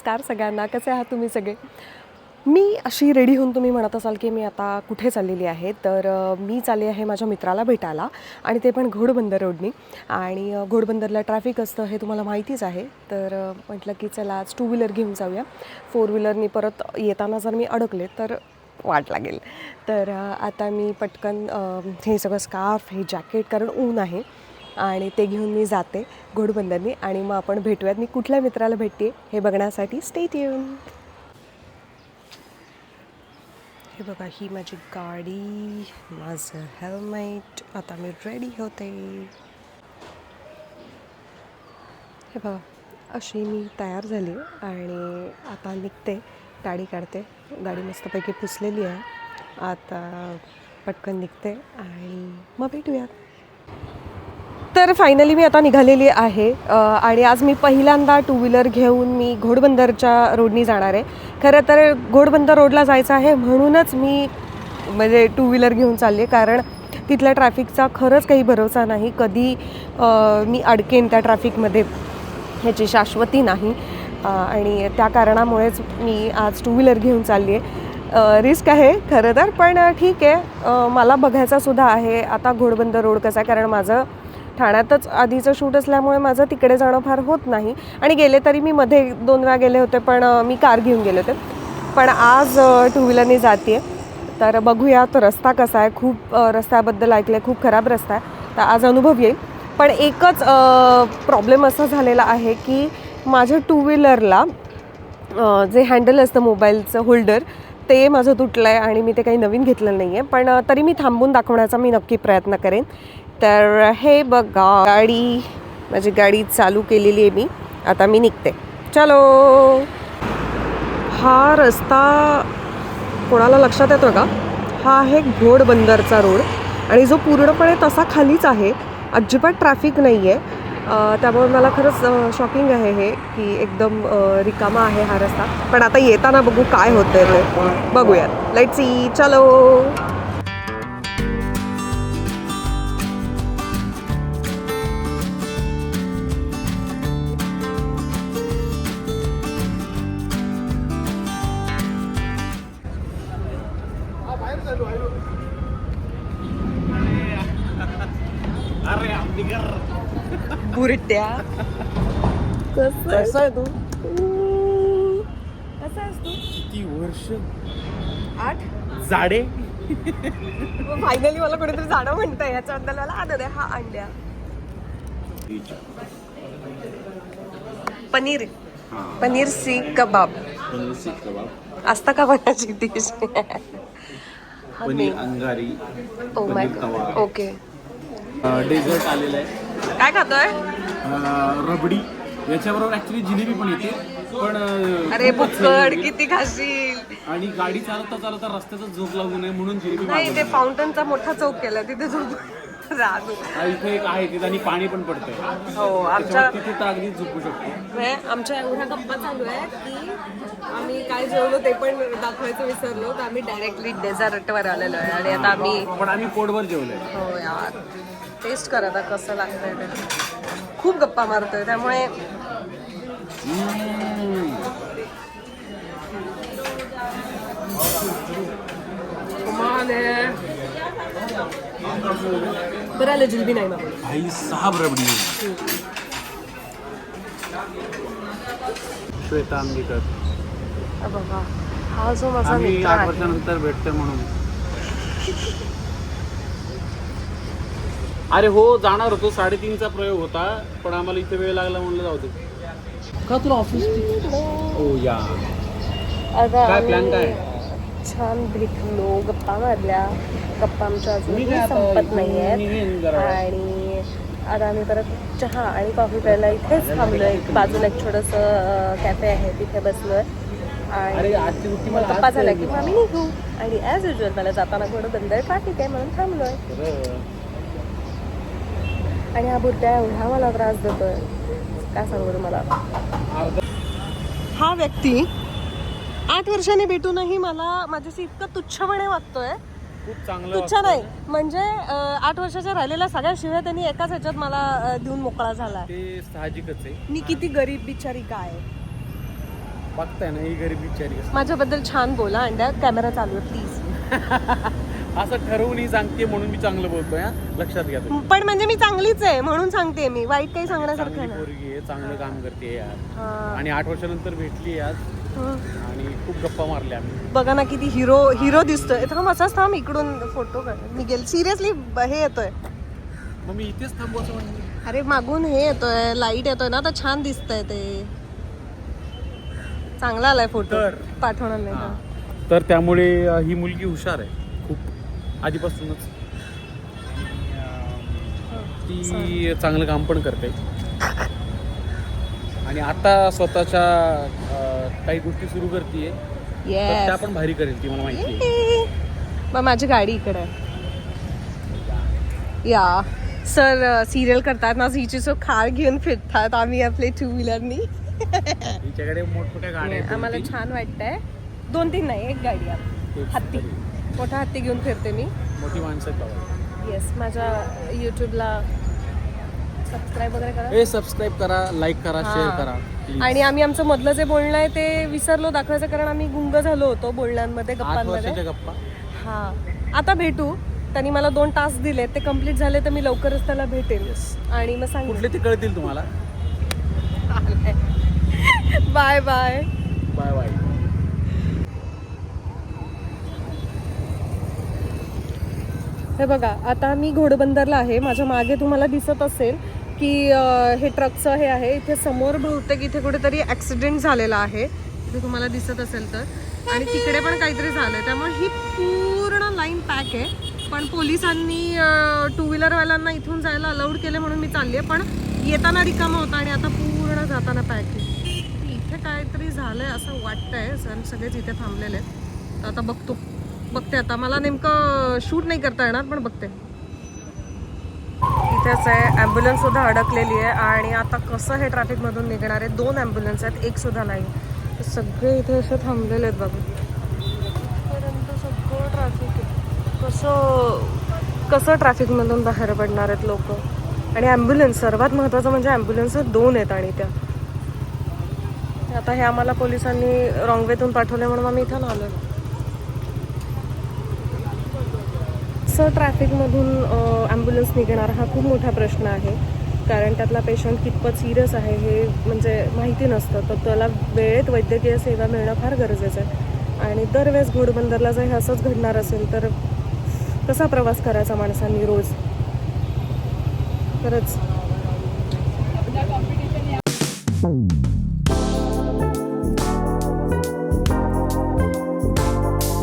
नमस्कार सगळ्यांना, कसे आहात तुम्ही सगळे? मी अशी रेडी होऊन तुम्ही म्हणत असाल की मी आता कुठे चाललेली आहे, तर मी चालली आहे माझ्या मित्राला भेटायला आणि ते पण घोडबंदर रोडनी. आणि घोडबंदरला ट्रॅफिक असतं हे तुम्हाला माहितीच आहे. तर म्हटलं की चला आज टू व्हीलर घेऊन जाऊया. फोर व्हीलरनी परत येताना जर मी अडकले तर वाट लागेल. तर आता मी पटकन हे सगळं स्कार्फ, हे जॅकेट, कारण ऊन आहे आणि ते घेऊन मी जाते घोडबंदरनी आणि मग आपण भेटूयात. मी कुठल्या मित्राला भेटते हे बघण्यासाठी स्टे ट्यून. हे बघा, ही माझी गाडी, माझं हेल्मेट. आता मी रेडी होते. हे बघा, अशी मी तयार झाली आणि आता निघते. गाडी काढते. गाडी मस्तपैकी पुसलेली आहे. आता पटकन निघते आणि मग भेटूयात. तर फायनली मी आता निघालेली आहे आणि आज मी पहिल्यांदा टू व्हीलर घेऊन मी घोडबंदरच्या रोडनी जाणार आहे. खरं तर घोडबंदर रोडला जायचं आहे म्हणूनच मी म्हणजे टू व्हीलर घेऊन चालली आहे, कारण तिथल्या ट्रॅफिकचा खरंच काही भरोसा नाही. कधी मी अडकेन त्या ट्रॅफिकमध्ये ह्याची शाश्वती नाही आणि त्या कारणामुळेच मी आज टू व्हीलर घेऊन चालली आहे. रिस्क आहे खरं तर, पण ठीक आहे. मला बघायचासुद्धा आहे आता घोडबंदर रोड कसा आहे, कारण माझं ठाण्यातच आधीचं शूट असल्यामुळे माझं तिकडे जाणं फार होत नाही. आणि गेले तरी मी मध्ये 2 वेळा गेले होते, पण मी कार घेऊन गेले होते. पण आज टू व्हीलरने जाते आहे. तर बघूया तो रस्ता कसा आहे. खूप रस्त्याबद्दल ऐकलं आहे, खूप खराब रस्ता आहे. तर आज अनुभव येईल. पण एकच प्रॉब्लेम असा झालेला आहे की माझ्या टू व्हीलरला जे हँडल असतं मोबाईलचं होल्डर, ते माझं तुटलं आहे आणि मी ते काही नवीन घेतलेलं नाही आहे. पण तरी मी थांबून दाखवण्याचा मी नक्की प्रयत्न करेन. तर हे बघा, माझी गाडी चालू केलेली आहे मी. आता मी निघते. चलो. हा रस्ता कोणाला लक्षात येतो का? हा आहे घोडबंदरचा रोड आणि जो पूर्णपणे तसा खालीच आहे. अजिबात ट्रॅफिक नाही आहे. त्यामुळे मला खरंच शॉकिंग आहे हे की एकदम रिकामा आहे हा रस्ता. पण आता येताना बघू काय होतंय ते बघूयात. Let's see. चलो. बुरट्या, कसं आहे तू? कसा आहेस तू? किती वर्ष? 8 जाडे. फायनली मला कोणीतरी जाणं म्हणतंय. याच्याबद्दल मला आदर आहे. हा अंड्या पनीर सीख कबाब असतं का कोणाची dish? Paneer angari. Oh my god. Okay. Dessert आलेलं आहे. काय खातोय? रबडी. याच्याबरोबर ऍक्च्युली जिलेबी पण येते. पण अरे बुक्कड, किती खाशील. आणि गाडी चालवता चालवता रस्त्याचा झोप लागू नये म्हणून जिलेबी नाही, ते फाउंटनचा मोठा चौक केला तिथे झोप राहतो. इथे एक आहे तिथे आणि पाणी पण पडतंय. हो, आमच्या तिथे तर अगदी झोपू शकतो. आमच्या एवढ्या गप्पा चालू आहे की आम्ही काय जेवलो ते पण दाखवायचं विसरलो. तर आम्ही डायरेक्टली डेझर्टवर आलेलो आहे आणि आता आम्ही पोटभर जेवलोय. हो यार, टेस्ट करा आता कसं लागतंय ते. खूप गप्पा मारतोय त्यामुळे बरं आलं. जिलबी नाही मागवली. भाई साहब रबडी. श्वेता आंबेकर. बघा, हा जो माझा आम्ही मित्र 8 आहे, वर्षानंतर भेटतोय म्हणून. अरे हो, जाणार होतो. 3:30चा प्रयोग होता, पण आम्हाला इथे वेळ लागला म्हणलं जाऊ दे. का तुला ऑफिस? ओ या. आता काय प्लॅन काय? छान भेटलो, गप्पा मारल्या. गप्पा आमच्या अजूनही संपत नाही आहेत आणि आता आम्ही परत चहा आणि कॉफी प्यायला इथेच थांबलो आहे. बाजूला एक छोटंसं कॅफे आहे, तिथे बसलो आहे आणि गप्पा झाल्या की मग आम्ही निघू. आणि ॲज युजल मला जाताना घोडबंदर ट्रॅफिक आहे म्हणून थांबलो आहे. आणि हा बुरट्या एवढा मला त्रास देतोय, काय सांगू तुम्हाला. हा व्यक्ती 8 वर्षांनी भेटूनही मला माझ्याशी इतका तुच्छपणे वागतोय. खूप चांगलं. तुच्छ नाही म्हणजे 8 वर्षाच्या राहिलेल्या सगळ्या शिव्या त्यांनी एकाच ह्याच्यात मला देऊन मोकळा झाला. ते साहजिकच आहे. मी किती गरीब बिचारी काय. बघताय ना ही गरीब बिचारी कसं. माझ्याबद्दल छान बोला अंड्या, कॅमेरा चालू आहे प्लीज. असं ठरवून सांगते म्हणून मी चांगलं बोलतोय हा, लक्षात घ्या तुम्ही. पण म्हणजे मी चांगलीच आहे म्हणून सांगते मी, वाईट काही सांगण्यासारखं चांगली नाही. पोरगी आहे, चांगलं काम करते यार. हा. आणि 8 वर्षानंतर भेटली आज आणि खूप गप्पा मारल्या आम्ही. बघा ना किती हिरो दिसतोय. थांब असाच थांब, इकडून फोटो काढ. मी गेल सिरियसली हे येतोय. मग मी इथेच थांबू असं म्हणते. अरे मागून हे येतोय, लाईट येतोय ना, तर छान दिसतंय ते. चांगला आलाय फोटो, तर पाठवणार नाही का? तर त्यामुळे ही मुलगी हुशार आहे खूप आधीपासूनच. ती चांगलं काम पण करते आणि आता स्वतःच्या काही गोष्टी सुरू करते. येस. त्या पण भारी करेल ती, मला माहिती आहे. मग माझी गाडी इकडे आहे. या सर सिरियल करतात ना, हिची सो कार घेऊन फिरतात आम्ही आपले 2 व्हीलरनी. तिच्याकडे मोठमोठ्या गाड्या आहेत. आम्हाला छान वाटतंय. 2-3 नाही, एक गाडी आहे. हत्ती, मोठा हत्ती घेऊन फिरते मी. मोठी माणसं आहेत बाबा. येस. माझ्या यूट्यूबला सबस्क्राईब वगैरे करा. सबस्क्राईब करा, लाईक करा, शेअर करा please. आणि आम्ही आमचं मधलं जे बोलणं आहे ते विसरलो दाखवायचं, कारण आम्ही गुंग झालो होतो बोलण्यांमध्ये, 8 गप्पांमध्ये. वर्षाच्या गप्पा. हा, आता भेटू. त्यांनी मला 2 टास्क दिले, ते कम्प्लीट झाले तर मी लवकरच त्याला भेटेल आणि मग सांगेन. कुठले ते कळतील तुम्हाला. Bye bye. Bye bye. हे बघा, आता मी घोडबंदरला आहे. माझ्या मागे तुम्हाला दिसत असेल की हे ट्रकचं हे आहे. इथे समोर बहुतेक इथे कुठेतरी ॲक्सिडेंट झालेला आहे, इथे तुम्हाला दिसत असेल तर. आणि तिकडे पण काहीतरी झालं आहे, त्यामुळे ही पूर्ण लाईन पॅक आहे. पण पोलिसांनी 2 व्हीलरवाल्यांना इथून जायला अलाउड केले म्हणून मी चालली आहे. पण येताना रिकामा होता आणि आता पूर्ण जाताना पॅक आहे. इथे काहीतरी झालं आहे असं वाटतंय. सगळेच इथे थांबलेले आहेत. तर आता बघते आता. मला नेमकं शूट नाही करता येणार, पण बघते. इथेच आहे. ॲम्ब्युलन्स सुद्धा अडकलेली आहे आणि आता कसं हे ट्रॅफिकमधून निघणार आहे. 2 ॲम्ब्युलन्स आहेत, एक सुद्धा नाही. सगळे इथे असे थांबलेले आहेत बघा. इथपर्यंत सगळं ट्रॅफिक आहे. कसं ट्रॅफिकमधून बाहेर पडणार आहेत लोक. आणि ॲम्ब्युलन्स, सर्वात महत्त्वाचं म्हणजे ॲम्ब्युलन्स 2 आहेत. आणि त्या आता हे आम्हाला पोलिसांनी रॉंग वेतून पाठवले म्हणून आम्ही इथं आलो. ट्रॅफिकमधून ॲम्ब्युलन्स निघणार हा खूप मोठा प्रश्न आहे, कारण त्यातला पेशंट कितपत सिरियस आहे हे म्हणजे माहिती नसतं. तर त्याला वेळेत वैद्यकीय सेवा मिळणं फार गरजेचं आहे. आणि दरवेळेस घोडबंदरला जर हे असंच घडणार असेल तर कसा प्रवास करायचा माणसांनी रोज. खरंच.